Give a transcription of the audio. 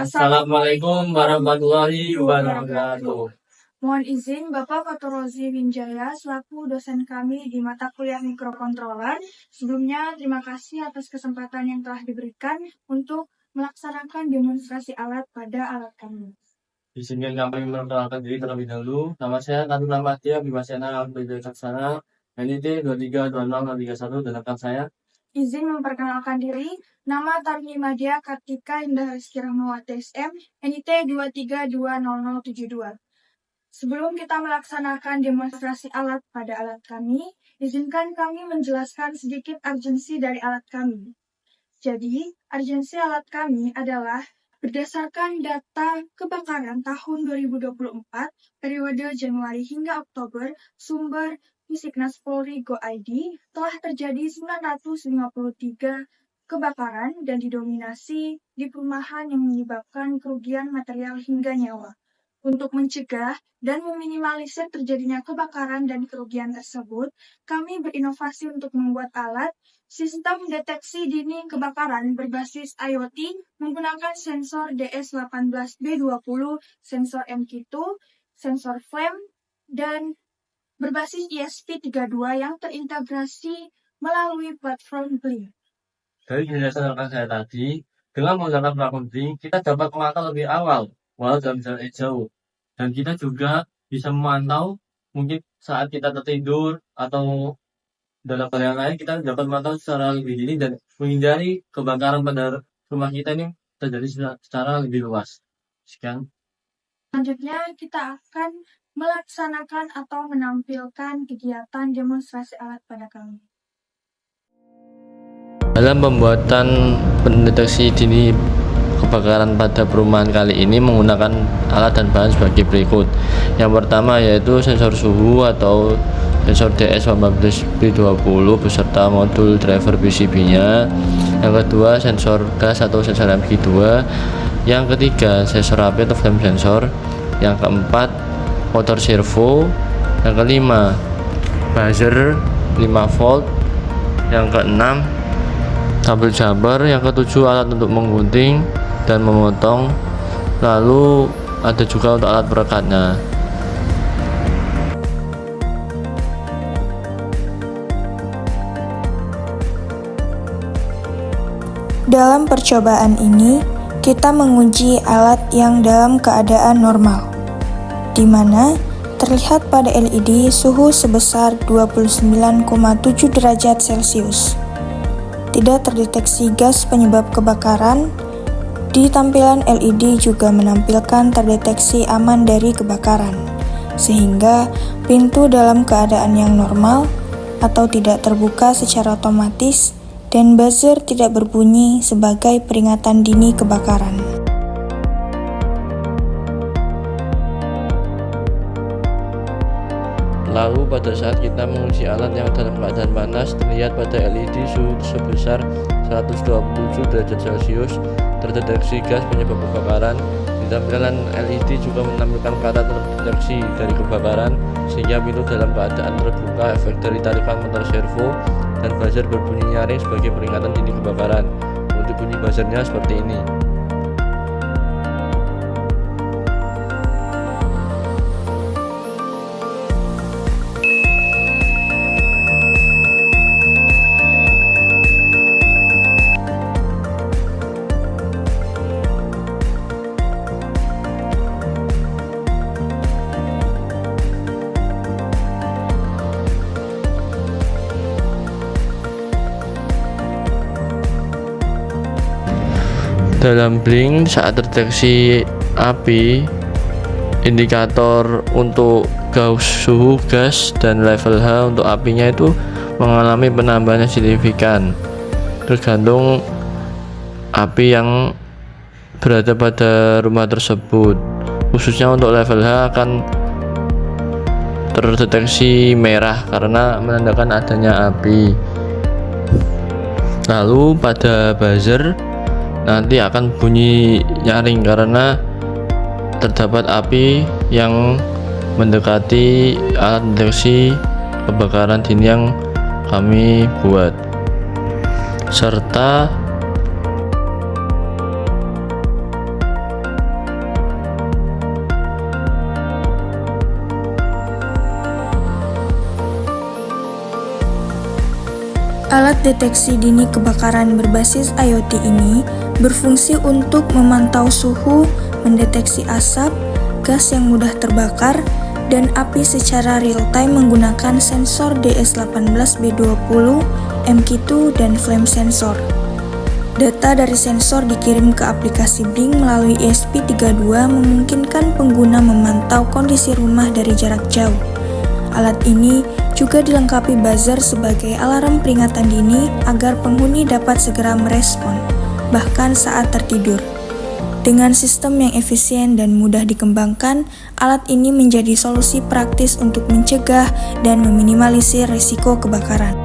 Assalamualaikum warahmatullahi wabarakatuh. Mohon izin Bapak Fathur-Rozi Winjaya selaku dosen kami di mata kuliah mikrokontroler. Sebelumnya terima kasih atas kesempatan yang telah diberikan untuk melaksanakan demonstrasi alat pada alat kami. Izinkan kami memperkenalkan diri terlebih dahulu. Nama saya Taruna Madya Bimasena Abdul Saksana, NIT 2320631 dan rekan saya. Izin memperkenalkan diri, nama Taruni Madya Kartika Indah Rizky Rahmawati SM, NIT 2320072. Sebelum kita melaksanakan demonstrasi alat pada alat kami, izinkan kami menjelaskan sedikit urgensi dari alat kami. Jadi, urgensi alat kami adalah berdasarkan data kebakaran tahun 2024, periode Januari hingga Oktober, sumber Fisiknas Polri Go.id, telah terjadi 953 kebakaran dan didominasi di perumahan yang menyebabkan kerugian material hingga nyawa. Untuk mencegah dan meminimalisir terjadinya kebakaran dan kerugian tersebut, kami berinovasi untuk membuat alat sistem deteksi dini kebakaran berbasis IoT menggunakan sensor DS18B20, sensor MQ2, sensor flame, dan berbasis ESP32 yang terintegrasi melalui platform Blink. Dari penjelasan rekan saya tadi, dengan menggunakan platform Blink, kita dapat memantau lebih awal walau dalam jarak jauh. Dan kita juga bisa memantau mungkin saat kita tertidur atau dalam hal lain kita dapat memantau secara lebih dini dan menghindari kebakaran pada rumah kita ini terjadi secara lebih luas. Sekian. Selanjutnya kita akan melaksanakan atau menampilkan kegiatan demonstrasi alat pada kami. Dalam pembuatan pendeteksi dini kebakaran pada perumahan kali ini menggunakan alat dan bahan sebagai berikut. Yang pertama yaitu sensor suhu atau sensor DS18B20 beserta modul driver PCB-nya. Yang kedua sensor gas atau sensor MQ2. Yang ketiga sensor api atau flame sensor. Yang keempat motor servo. Yang kelima buzzer 5 volt. Yang keenam tabel jumper. Yang ketujuh alat untuk menggunting dan memotong, lalu ada juga untuk alat perekatnya. Dalam percobaan ini, kita menguji alat yang dalam keadaan normal, di mana terlihat pada LED suhu sebesar 29,7 derajat Celcius. Tidak terdeteksi gas penyebab kebakaran. Di tampilan LED juga menampilkan terdeteksi aman dari kebakaran, sehingga pintu dalam keadaan yang normal atau tidak terbuka secara otomatis dan buzzer tidak berbunyi sebagai peringatan dini kebakaran. Lalu pada saat kita menguji alat yang dalam keadaan panas, terlihat pada LED suhu sebesar 127 derajat Celcius, terdeteksi gas penyebab kebakaran. Di tampilan LED juga menampilkan kata terdeteksi dari kebakaran, sehingga pintu dalam keadaan terbuka, efek dari tarikan motor servo, dan buzzer berbunyi nyaring sebagai peringatan dini kebakaran. Untuk bunyi buzzernya seperti ini. Dalam Blink, saat terdeteksi api, indikator untuk suhu gas dan level H untuk apinya itu mengalami penambahan yang signifikan tergantung api yang berada pada rumah tersebut. Khususnya untuk level H akan terdeteksi merah karena menandakan adanya api. Lalu pada buzzer nanti akan bunyi nyaring karena terdapat api yang mendekati alat deteksi kebakaran dini yang kami buat, serta Alat deteksi dini kebakaran berbasis IoT ini berfungsi untuk memantau suhu, mendeteksi asap, gas yang mudah terbakar, dan api secara real-time menggunakan sensor DS18B20, MQ2, dan flame sensor. Data dari sensor dikirim ke aplikasi Blink melalui ESP32 memungkinkan pengguna memantau kondisi rumah dari jarak jauh. Alat ini juga dilengkapi buzzer sebagai alarm peringatan dini agar penghuni dapat segera merespon, bahkan saat tertidur. Dengan sistem yang efisien dan mudah dikembangkan, alat ini menjadi solusi praktis untuk mencegah dan meminimalisir risiko kebakaran.